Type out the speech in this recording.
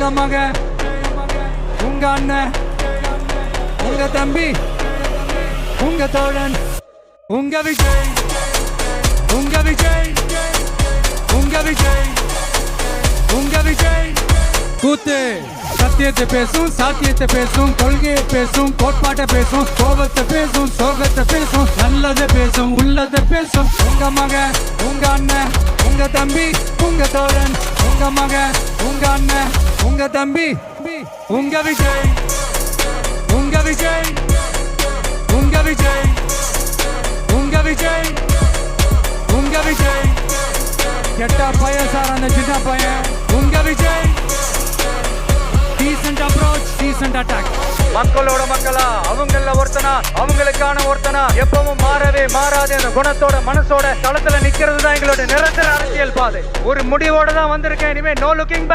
உங்க மகன், உங்க அண்ணன், உங்க தம்பி, உங்க தோழன், உங்க விஜய், உங்க விஜய், உங்க விஜய், உங்க விஜய். கூத்து சத்தியத்தை பேசும், சாத்தியத்தை பேசும், கொள்கையை பேசும், கோட்பாட்டை பேசும், கோபத்தை பேசும், சோகத்தை பேசும், நல்லதை பேசும், உள்ளதை பேசும். உங்க மகன், உங்க அண்ணன், உங்க தம்பி, உங்க தோழன், உங்க மகன், உங்க அண்ணன், உங்க தம்பி, உங்க விஜய், உங்க விஜய், உங்க விஜய், உங்க விஜய், உங்க விஜய். கெட்ட பையன் சார் அந்த சின்ன பையன். உங்க Vijay. Decent approach, decent attack. மக்களோட மக்களா, அவங்கள ஒருத்தனா, அவங்களுக்கான ஒருத்தனா, எப்பவும் மாறவே மாறாதே அந்த குணத்தோட மனசோட தளத்துல நிக்கிறது தான் எங்களோட நிரந்தர அரசியல் பாதை. ஒரு முடிவோட தான் வந்திருக்கேன். இனிமே நோ லுக்கிங் பேக்.